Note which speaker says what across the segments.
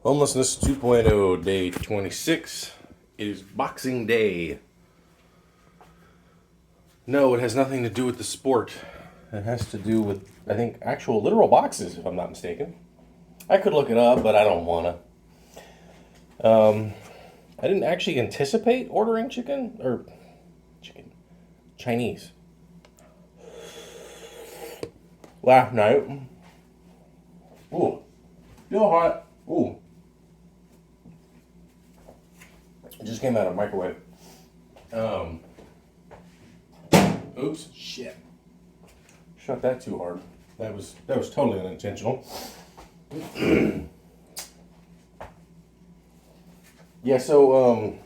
Speaker 1: Homelessness 2.0, day 26. It is Boxing Day. No, it has nothing to do with the sport. It has to do with, I think, actual literal boxes, if I'm not mistaken. I could look it up, but I don't want to. I didn't actually anticipate ordering Chinese. Last night. Ooh, feel hot. Ooh. It just came out of the microwave. Oops, shit. Shot that too hard. That was totally unintentional. Yeah, so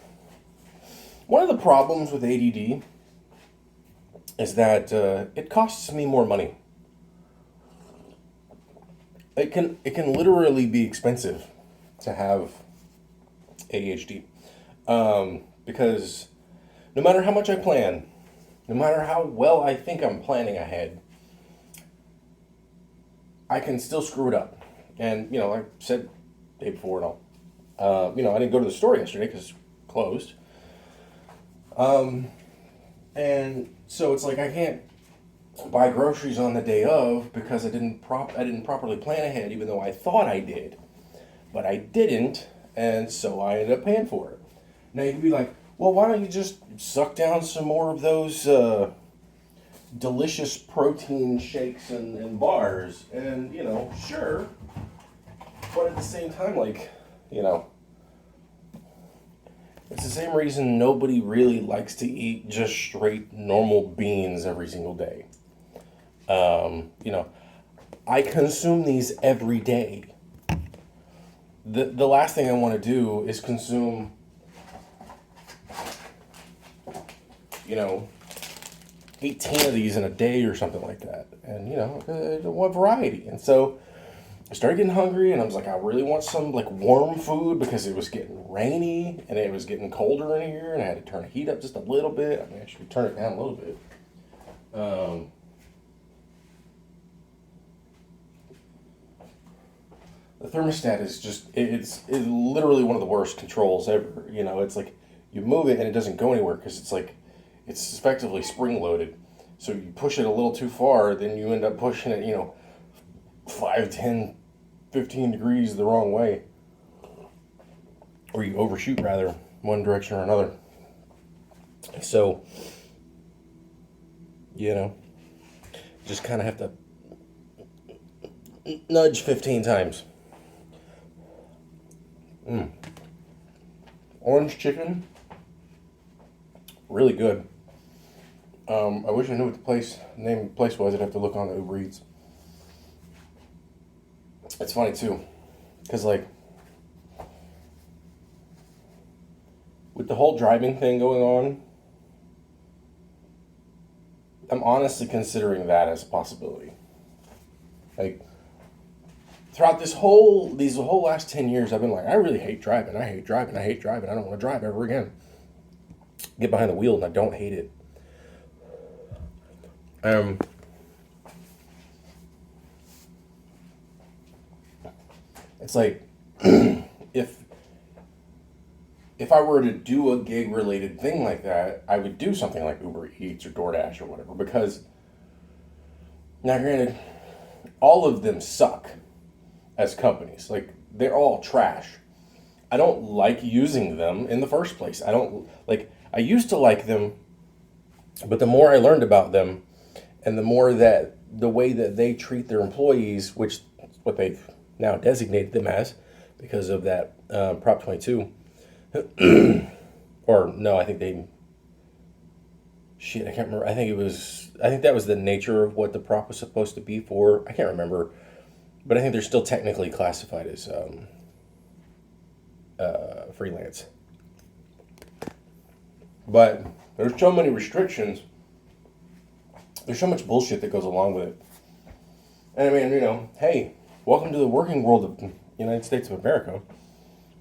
Speaker 1: one of the problems with ADD is that it costs me more money. It can literally be expensive to have ADHD. Because no matter how much I plan, no matter how well I think I'm planning ahead, I can still screw it up. And, like I said the day before and all, I didn't go to the store yesterday because it's closed. And so it's like I can't buy groceries on the day of because I didn't properly plan ahead, even though I thought I did. But I didn't, and so I ended up paying for it. Now you can be like, well, why don't you just suck down some more of those delicious protein shakes and bars? And, sure. But at the same time, it's the same reason nobody really likes to eat just straight normal beans every single day. I consume these every day. The last thing I want to do is consume, 18 of these in a day or something like that. And, I want variety. And so I started getting hungry, and I was like, I really want some, warm food because it was getting rainy, and it was getting colder in here, and I had to turn the heat up just a little bit. I mean, actually turn it down a little bit. The thermostat is just, it's literally one of the worst controls ever. It's like you move it and it doesn't go anywhere because it's effectively spring loaded. So you push it a little too far, then you end up pushing it, 5, 10, 15 degrees the wrong way. Or you overshoot, rather, one direction or another. So, just kind of have to nudge 15 times. Orange chicken, really good. I wish I knew what the name of the place was. I'd have to look on the Uber Eats. It's funny too, because with the whole driving thing going on, I'm honestly considering that as a possibility. Throughout these whole last 10 years, I've been like, I really hate driving. I hate driving. I don't want to drive ever again. Get behind the wheel and I don't hate it. It's like if I were to do a gig related thing like that, I would do something like Uber Eats or DoorDash or whatever, because now granted, all of them suck as companies. They're all trash. I don't like using them in the first place. I used to like them, but the more I learned about them and the more that the way that they treat their employees, which is what they've now designated them as because of that Prop 22, or no, I think I can't remember. I think that was the nature of what the prop was supposed to be for. I can't remember. But I think they're still technically classified as freelance. But there's so many restrictions. There's so much bullshit that goes along with it. And I mean, hey, welcome to the working world of the United States of America.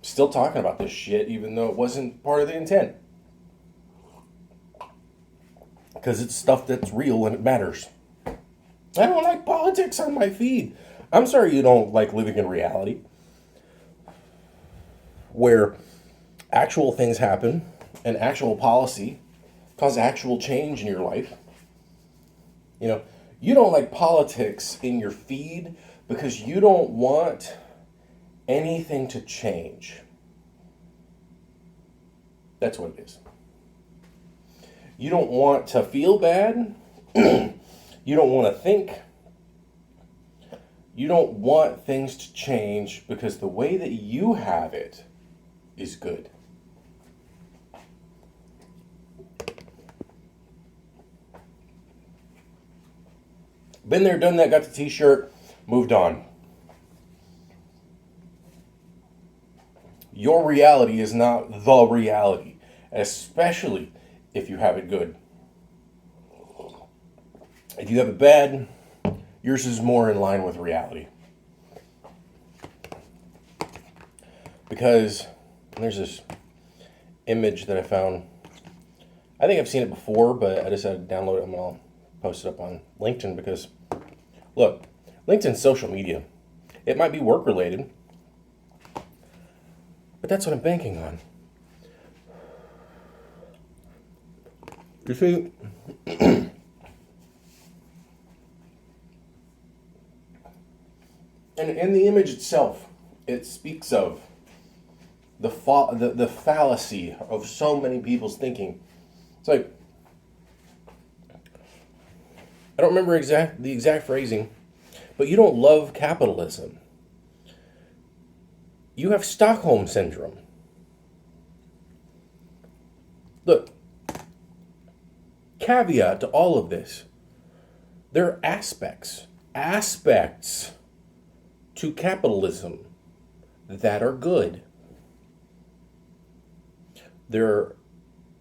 Speaker 1: Still talking about this shit, even though it wasn't part of the intent. Because it's stuff that's real and it matters. I don't like politics on my feed. I'm sorry you don't like living in reality. where actual things happen and actual policy cause actual change in your life. You know, you don't like politics in your feed because you don't want anything to change. That's what it is. You don't want to feel bad. You don't want to think. You don't want things to change because the way that you have it is good. Been there, done that, got the t-shirt, moved on. Your reality is not the reality, especially if you have it good. If you have it bad, yours is more in line with reality. Because there's this image that I found. I think I've seen it before, but I decided to download it and I'll post it up on LinkedIn because, look, LinkedIn's social media. It might be work related, but that's what I'm banking on. You see, and in the image itself, it speaks of the fallacy of so many people's thinking. It's like, I don't remember the exact phrasing, but you don't love capitalism. You have Stockholm syndrome. Look, caveat to all of this. There are aspects to capitalism that are good. There are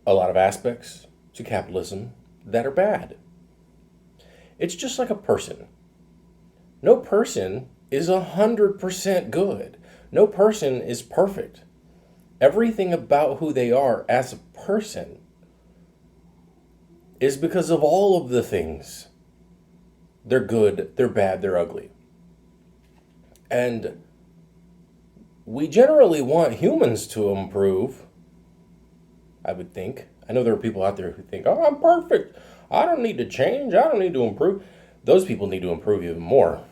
Speaker 1: a lot of aspects to capitalism that are bad. It's just like a person. No person is 100% good. No person is perfect. Everything about who they are as a person is because of all of the things. They're good, they're bad, they're ugly. And we generally want humans to improve, I would think. I know there are people out there who think, oh, I'm perfect. I don't need to change. I don't need to improve. Those people need to improve even more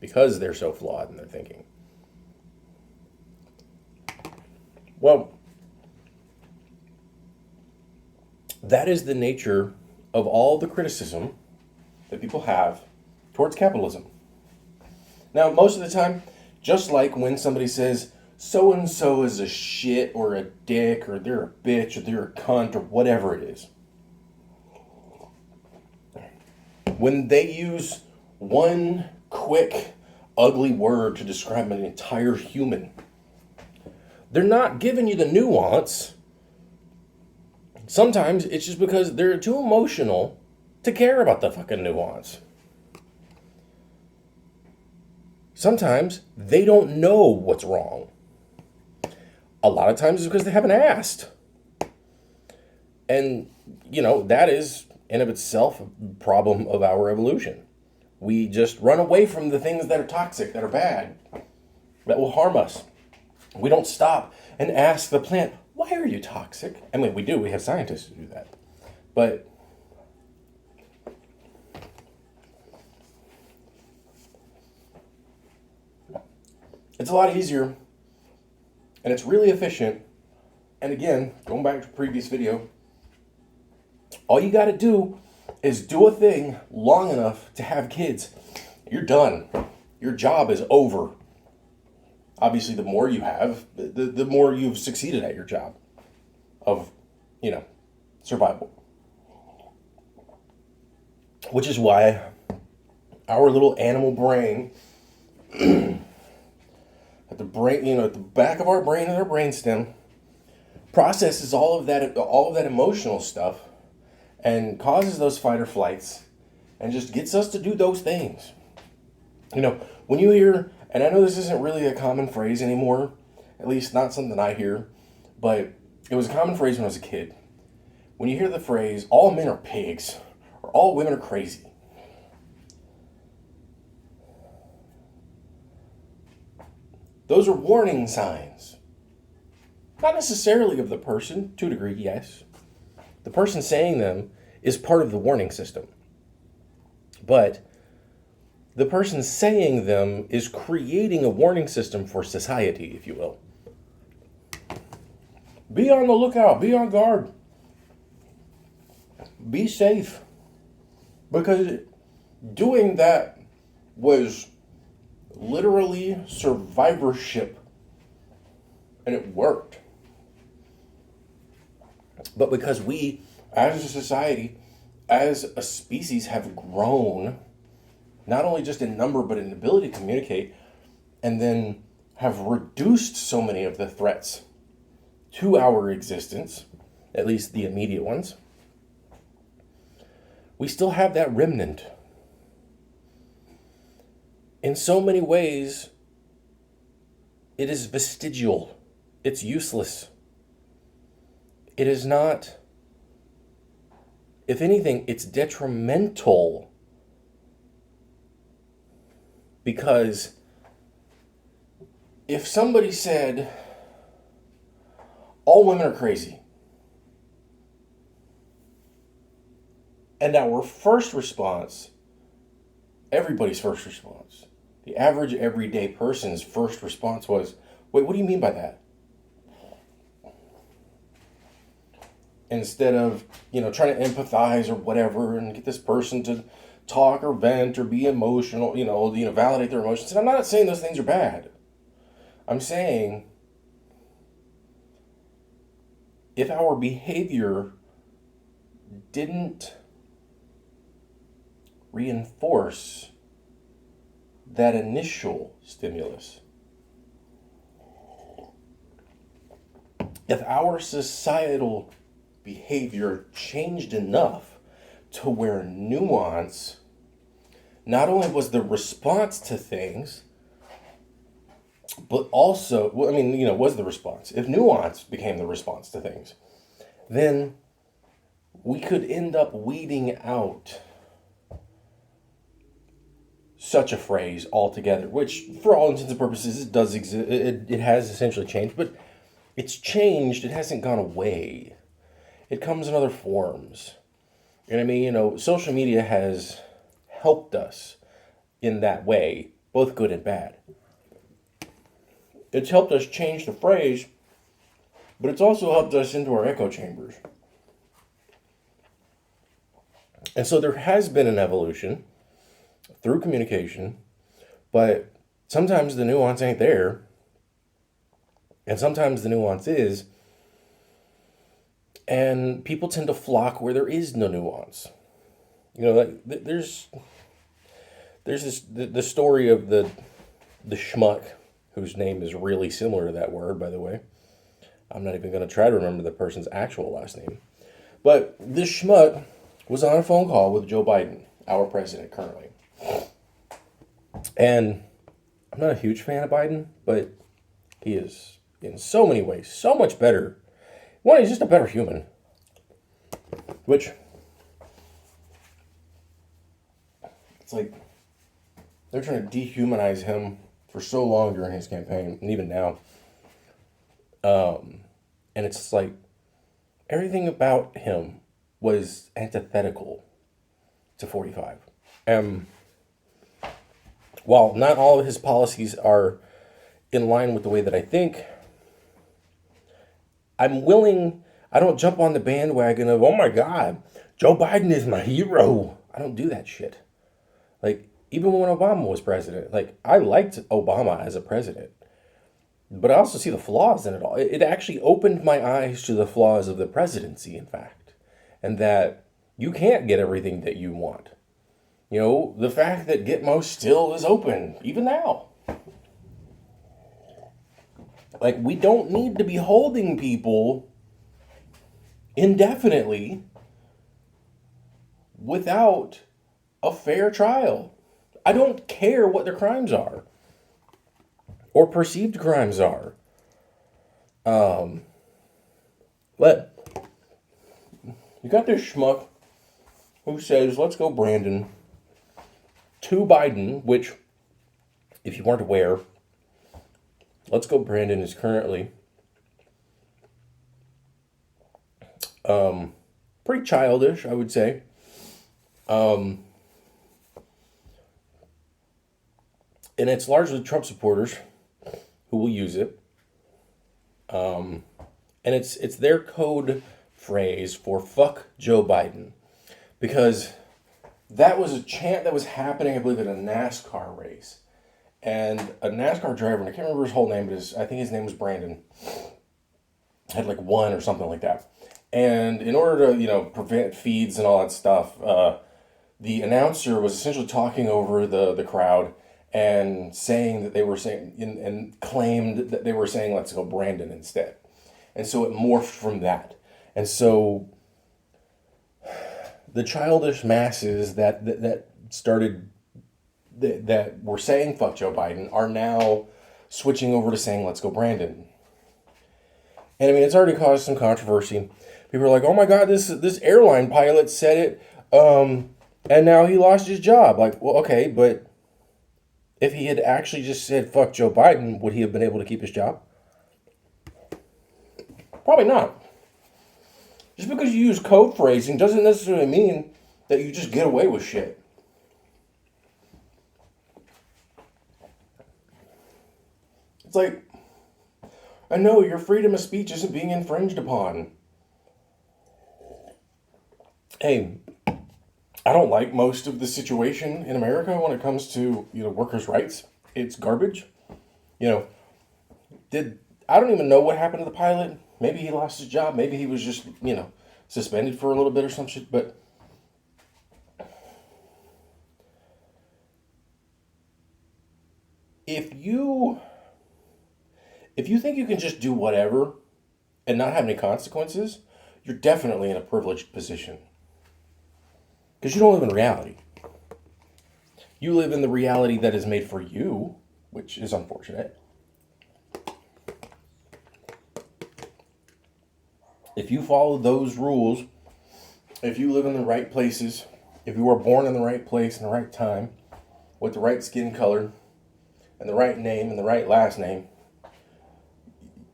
Speaker 1: because they're so flawed in their thinking. Well, that is the nature of all the criticism that people have towards capitalism. Now, most of the time, just like when somebody says, so-and-so is a shit or a dick or they're a bitch or they're a cunt or whatever it is. When they use one quick, ugly word to describe an entire human, they're not giving you the nuance. Sometimes it's just because they're too emotional to care about the fucking nuance. Sometimes they don't know what's wrong. A lot of times it's because they haven't asked. And, that is in of itself a problem of our evolution. We just run away from the things that are toxic, that are bad, that will harm us. We don't stop and ask the plant, why are you toxic? I mean, we do. We have scientists who do that. But it's a lot easier and it's really efficient. And again, going back to the previous video, all you got to do is do a thing long enough to have kids. You're done. Your job is over. Obviously, the more you have, the more you've succeeded at your job of, survival. Which is why our little animal brain, at the brain, at the back of our brain and our brainstem, processes all of that emotional stuff and causes those fight or flights and just gets us to do those things. When you hear, and I know this isn't really a common phrase anymore, at least not something I hear, but it was a common phrase when I was a kid. When you hear the phrase, all men are pigs, or all women are crazy, those are warning signs. Not necessarily of the person, to a degree, yes. The person saying them is part of the warning system. But the person saying them is creating a warning system for society, if you will. Be on the lookout, be on guard, be safe. Because doing that was literally survivorship, and it worked. But because we, as a society, as a species, have grown, not only just in number, but in ability to communicate, and then have reduced so many of the threats to our existence, at least the immediate ones, we still have that remnant. In so many ways, it is vestigial. It's useless. It is not, if anything, it's detrimental, because if somebody said, all women are crazy, and our first response, everybody's first response, the average everyday person's first response was, wait, what do you mean by that? Instead of, trying to empathize or whatever and get this person to talk or vent or be emotional, validate their emotions. And I'm not saying those things are bad. I'm saying if our behavior didn't reinforce that initial stimulus, if our societal behavior changed enough to where nuance not only was the response to things, but also, was the response. If nuance became the response to things, then we could end up weeding out such a phrase altogether, which for all intents and purposes, it does exist. It has essentially changed, but it's changed. It hasn't gone away. It comes in other forms. Social media has helped us in that way, both good and bad. It's helped us change the phrase, but it's also helped us into our echo chambers. And so there has been an evolution through communication, but sometimes the nuance ain't there. And sometimes the nuance is, and people tend to flock where there is no nuance. There's the story of the schmuck, whose name is really similar to that word, by the way. I'm not even going to try to remember the person's actual last name. But this schmuck was on a phone call with Joe Biden, our president currently. And I'm not a huge fan of Biden, but he is in so many ways so much better. One, he's just a better human. Which, it's like they're trying to dehumanize him for so long during his campaign, and even now. And it's like everything about him was antithetical to 45. While not all of his policies are in line with the way that I think, I don't jump on the bandwagon of, oh my God, Joe Biden is my hero. I don't do that shit. Like, even when Obama was president, I liked Obama as a president. But I also see the flaws in it all. It actually opened my eyes to the flaws of the presidency, in fact. And that you can't get everything that you want. The fact that Gitmo still is open, even now. We don't need to be holding people indefinitely without a fair trial. I don't care what their crimes are or perceived crimes are. But you got this schmuck who says, let's go Brandon to Biden, which, if you weren't aware, Let's Go Brandon is currently Pretty childish, I would say. Um, and it's largely Trump supporters who will use it. And it's their code phrase for fuck Joe Biden. Because that was a chant that was happening, I believe, in a NASCAR race. And a NASCAR driver, and I can't remember his whole name, but I think his name was Brandon, had like one or something like that. And in order to, prevent feeds and all that stuff, the announcer was essentially talking over the crowd and saying that they were saying, and claimed that they were saying, let's go Brandon instead. And so it morphed from that. And so the childish masses that started, that were saying fuck Joe Biden are now switching over to saying let's go Brandon. And I mean, it's already caused some controversy. People are like, oh my God, this airline pilot said it, and now he lost his job. Like, well, okay, but if he had actually just said fuck Joe Biden, would he have been able to keep his job? Probably not. Just because you use code phrasing doesn't necessarily mean that you just get away with shit. It's like, I know your freedom of speech isn't being infringed upon. Hey, I don't like most of the situation in America when it comes to, workers' rights. It's garbage. You know, I don't even know what happened to the pilot. Maybe he lost his job. Maybe he was just, suspended for a little bit or some shit. But if you think you can just do whatever and not have any consequences, you're definitely in a privileged position. Because you don't live in reality. You live in the reality that is made for you, which is unfortunate. If you follow those rules, if you live in the right places, if you were born in the right place in the right time, with the right skin color, and the right name and the right last name,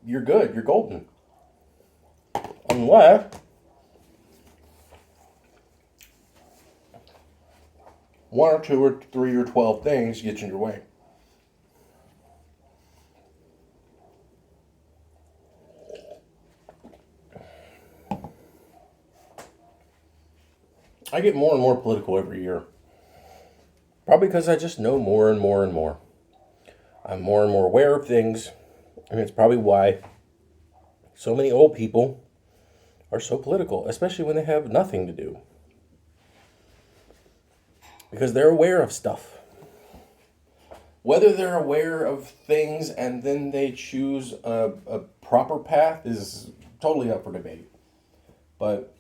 Speaker 1: you're good. You're golden. Unless one or two or three or 12 things get in your way. I get more and more political every year. Probably because I just know more and more and more. I'm more and more aware of things. And it's probably why so many old people are so political, especially when they have nothing to do. Because they're aware of stuff. Whether they're aware of things and then they choose a proper path is totally up for debate. But,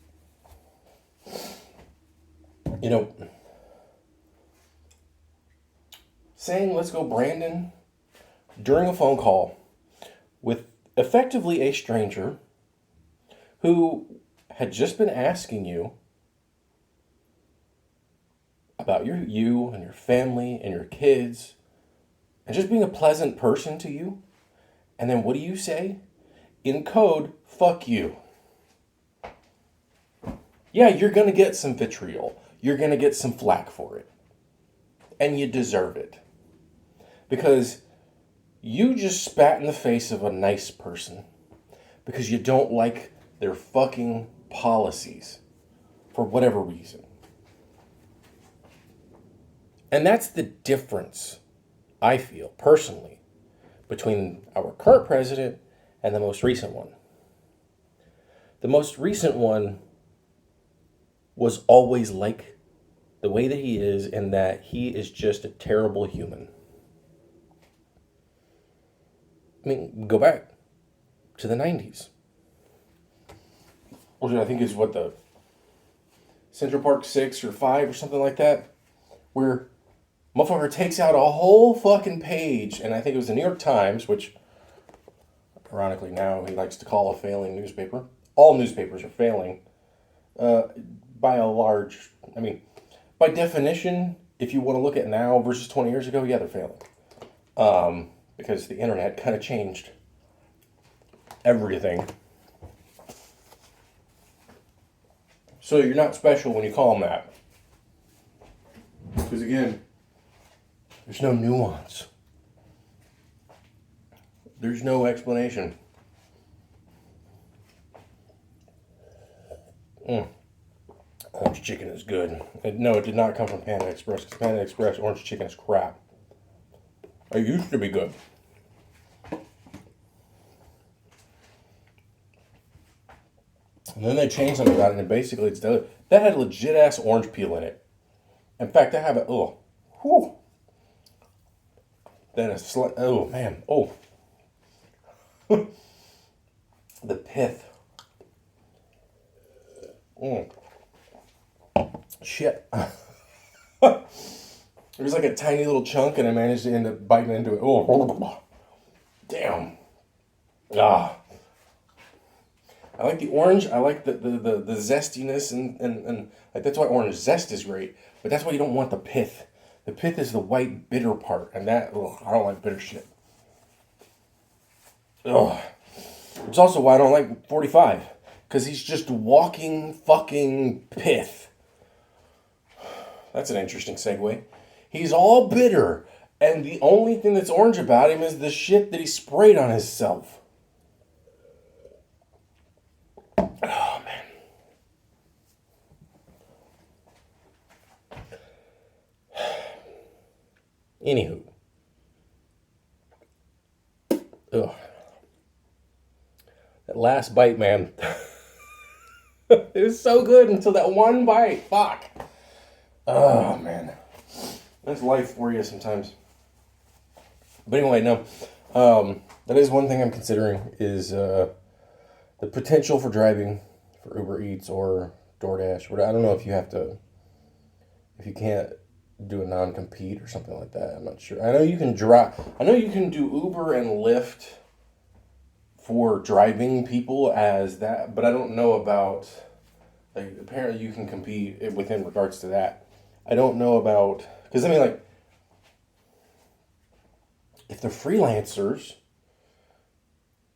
Speaker 1: saying let's go Brandon during a phone call with effectively a stranger who had just been asking you about you and your family and your kids and just being a pleasant person to you. And then what do you say? In code, fuck you. Yeah, you're going to get some vitriol. You're going to get some flack for it. And you deserve it. Because you just spat in the face of a nice person because you don't like their fucking policies for whatever reason. And that's the difference, I feel, personally, between our current president and the most recent one. The most recent one was always like the way that he is, in that he is just a terrible human. I mean, go back to the 90s. Which I think is what, the Central Park 6 or 5 or something like that, where motherfucker takes out a whole fucking page, and I think it was the New York Times, which ironically now he likes to call a failing newspaper. All newspapers are failing by a large, by definition, if you want to look at now versus 20 years ago, yeah, they're failing. Because the internet kind of changed everything. So you're not special when you call them that. Because again, there's no nuance. There's no explanation. Orange chicken is good. No, it did not come from Panda Express, because Panda Express orange chicken is crap. It used to be good. And then they changed something about it, and basically it's that had legit ass orange peel in it. In fact, I have it. Oh, whew. That is oh man, oh. The pith. Shit. There's like a tiny little chunk, and I managed to end up biting into it. Oh, damn. Ah. I like the orange. I like the zestiness, and like that's why orange zest is great. But that's why you don't want the pith. The pith is the white bitter part, and that I don't like bitter shit. Ugh. It's also why I don't like 45, because he's just walking fucking pith. That's an interesting segue. He's all bitter, and the only thing that's orange about him is the shit that he sprayed on himself. Oh, man. Anywho. Ugh. That last bite, man. It was so good until that one bite. Fuck. Oh, man. That's life for you sometimes. But anyway, no. That is one thing I'm considering is the potential for driving for Uber Eats or DoorDash. I don't know if you have to, if you can't do a non-compete or something like that. I'm not sure. I know you can drive. I know you can do Uber and Lyft for driving people as that, but I don't know about, like, apparently you can compete within regards to that. I don't know about, because I mean, like, if they're freelancers,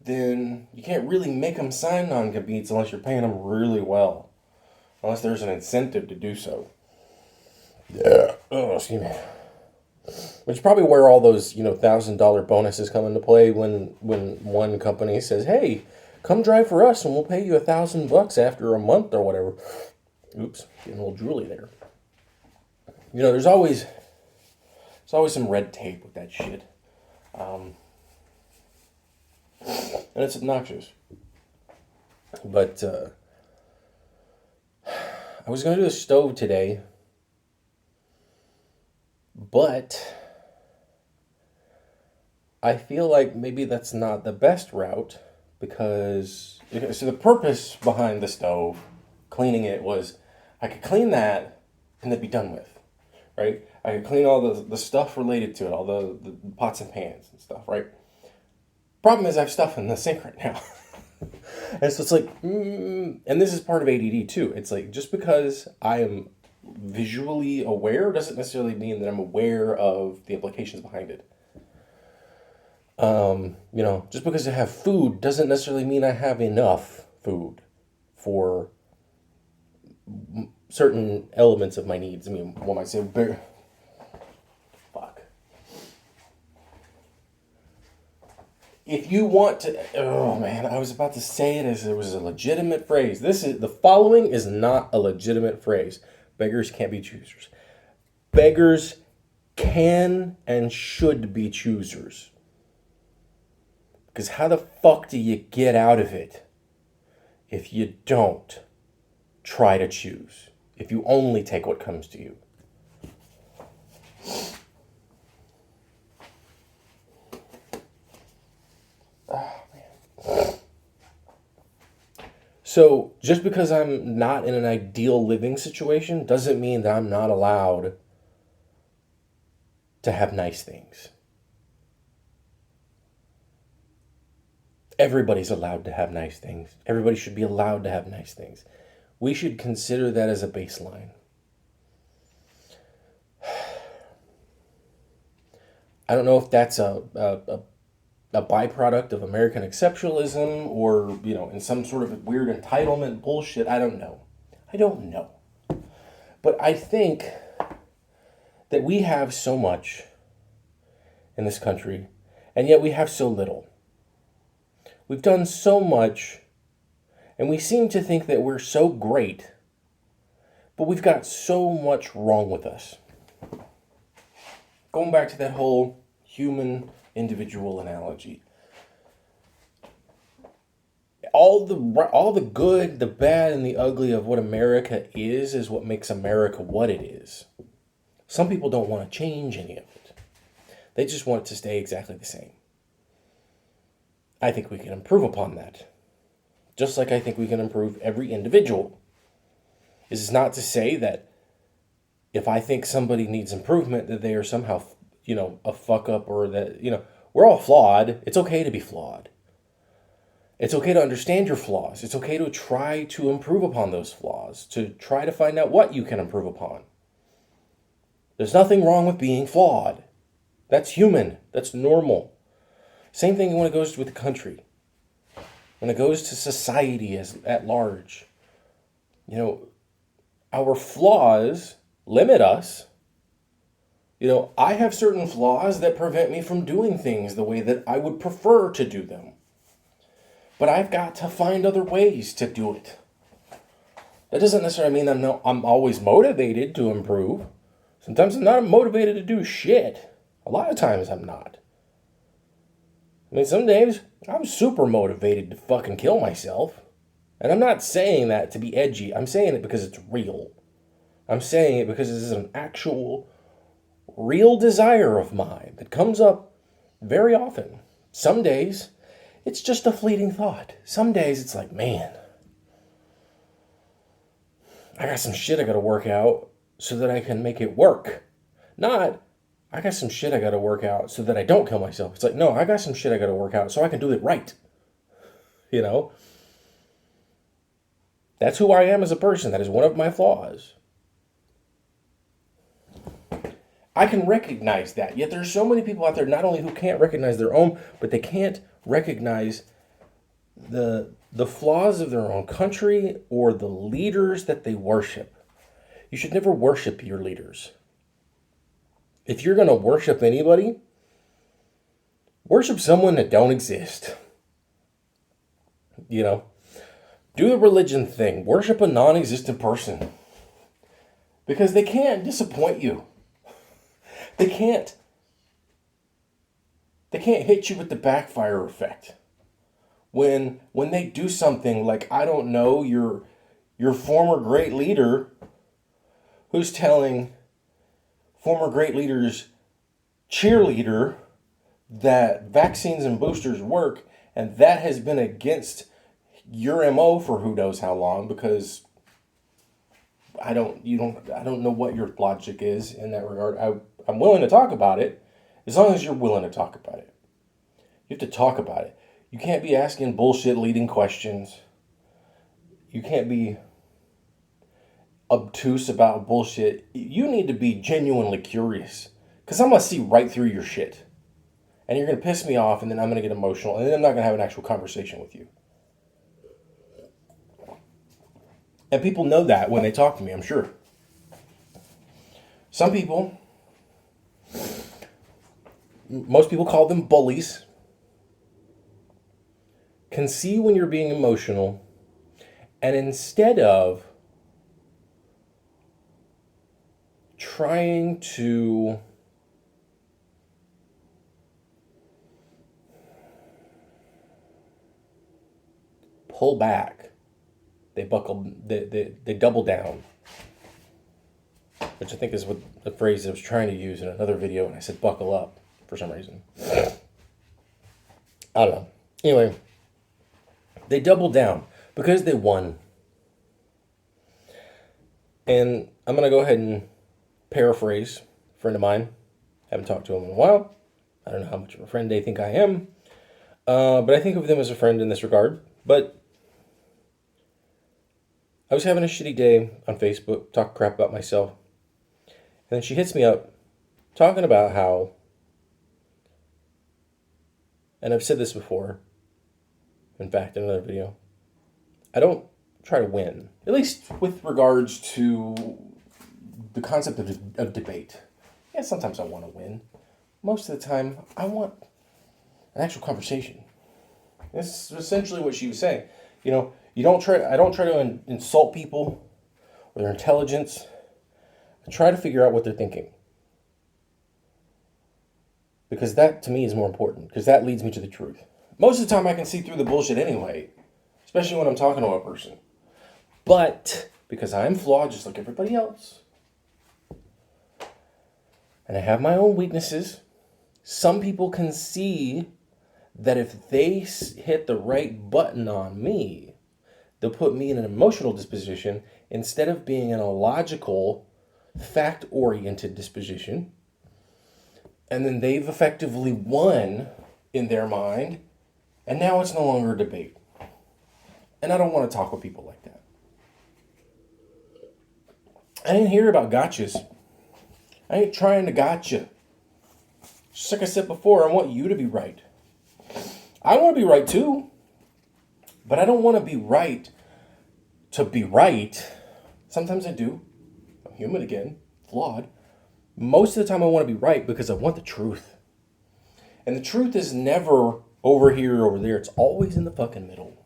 Speaker 1: then you can't really make them sign non-competes unless you're paying them really well. Unless there's an incentive to do so. Yeah. Oh, excuse me. Which is probably where all those, $1,000 bonuses come into play when one company says, hey, come drive for us and we'll pay you $1,000 after a month or whatever. Oops, getting a little drooly there. There's always some red tape with that shit. And it's obnoxious. But I was going to do a stove today, but I feel like maybe that's not the best route, because so the purpose behind the stove, cleaning it, was I could clean that and then be done with, right? I could clean all the stuff related to it, all the pots and pans and stuff, right? Problem is I have stuff in the sink right now. And so it's like, and this is part of ADD too. It's like, just because I am visually aware doesn't necessarily mean that I'm aware of the implications behind it. Just because I have food doesn't necessarily mean I have enough food for certain elements of my needs. I mean, one might say, fuck. If you want to, oh man, I was about to say it as it was a legitimate phrase. The following is not a legitimate phrase. Beggars can't be choosers. Beggars can and should be choosers. Because how the fuck do you get out of it if you don't try to choose? If you only take what comes to you? Oh, man. So, just because I'm not in an ideal living situation doesn't mean that I'm not allowed to have nice things. Everybody's allowed to have nice things. Everybody should be allowed to have nice things. We should consider that as a baseline. I don't know if that's a byproduct of American exceptionalism or, in some sort of weird entitlement bullshit. I don't know. I don't know. But I think that we have so much in this country, and yet we have so little. We've done so much, and we seem to think that we're so great, but we've got so much wrong with us. Going back to that whole human individual analogy. All the good, the bad, and the ugly of what America is what makes America what it is. Some people don't want to change any of it. They just want it to stay exactly the same. I think we can improve upon that. Just like I think we can improve every individual. This is not to say that if I think somebody needs improvement, that they are somehow, a fuck up, or that, we're all flawed. It's okay to be flawed. It's okay to understand your flaws. It's okay to try to improve upon those flaws, to try to find out what you can improve upon. There's nothing wrong with being flawed. That's human. That's normal. Same thing when it goes with the country. When it goes to society at large. Our flaws limit us. I have certain flaws that prevent me from doing things the way that I would prefer to do them. But I've got to find other ways to do it. That doesn't necessarily mean I'm always motivated to improve. Sometimes I'm not motivated to do shit. A lot of times I'm not. Some days I'm super motivated to fucking kill myself. And I'm not saying that to be edgy. I'm saying it because it's real. I'm saying it because this is an actual, real desire of mine that comes up very often. Some days, it's just a fleeting thought. Some days, it's like, man, I got some shit I gotta work out so that I can make it work. Not, I got some shit I gotta work out so that I don't kill myself. It's like, no, I got some shit I gotta work out so I can do it right. That's who I am as a person. That is one of my flaws. I can recognize that. Yet there's so many people out there not only who can't recognize their own, but they can't recognize the flaws of their own country or the leaders that they worship. You should never worship your leaders. If you're going to worship anybody, worship someone that don't exist. Do the religion thing. Worship a non-existent person. Because they can't disappoint you. They can't hit you with the backfire effect. When they do something like, I don't know, your former great leader who's telling former great leader's cheerleader that vaccines and boosters work, and that has been against your MO for who knows how long, because I don't know what your logic is in that regard. I'm willing to talk about it as long as you're willing to talk about it. You have to talk about it. You can't be asking bullshit leading questions. You can't be obtuse about bullshit. You need to be genuinely curious, because I'm going to see right through your shit. And you're going to piss me off, and then I'm going to get emotional, and then I'm not going to have an actual conversation with you. And people know that when they talk to me, I'm sure. Some people, most people call them bullies, can see when you're being emotional, and instead of trying to pull back, they double down, which I think is what the phrase I was trying to use in another video, and I said buckle up for some reason. I don't know. Anyway, they double down because they won. And I'm going to go ahead and paraphrase a friend of mine. Haven't talked to him in a while. I don't know how much of a friend they think I am. But I think of them as a friend in this regard. But I was having a shitty day on Facebook, talking crap about myself. And then she hits me up talking about how, and I've said this before, in fact, in another video, I don't try to win, at least with regards to the concept of debate. Yeah, sometimes I want to win. Most of the time, I want an actual conversation. This is essentially what she was saying. I don't try to insult people or their intelligence. I try to figure out what they're thinking. Because that, to me, is more important. Because that leads me to the truth. Most of the time, I can see through the bullshit anyway. Especially when I'm talking to a person. But, because I'm flawed just like everybody else, and I have my own weaknesses, some people can see that if they hit the right button on me, they'll put me in an emotional disposition instead of being in a logical, fact-oriented disposition. And then they've effectively won in their mind, and now it's no longer a debate. And I don't want to talk with people like that. I ain't here about gotchas. I ain't trying to gotcha. Just like I said before, I want you to be right. I want to be right too. But I don't want to be right to be right. Sometimes I do. I'm human again, flawed. Most of the time I want to be right because I want the truth. And the truth is never over here or over there. It's always in the fucking middle.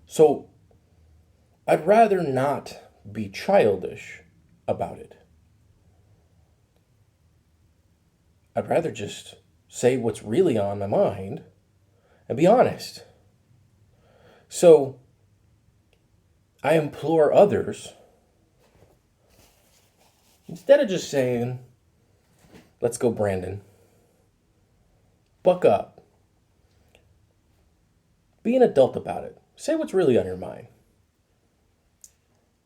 Speaker 1: So, I'd rather not be childish about it. I'd rather just say what's really on my mind and be honest. So, I implore others, instead of just saying, let's go, Brandon, buck up. Be an adult about it. Say what's really on your mind.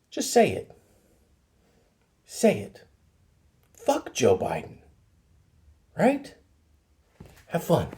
Speaker 1: Just say it. Say it. Fuck Joe Biden. Right? Have fun.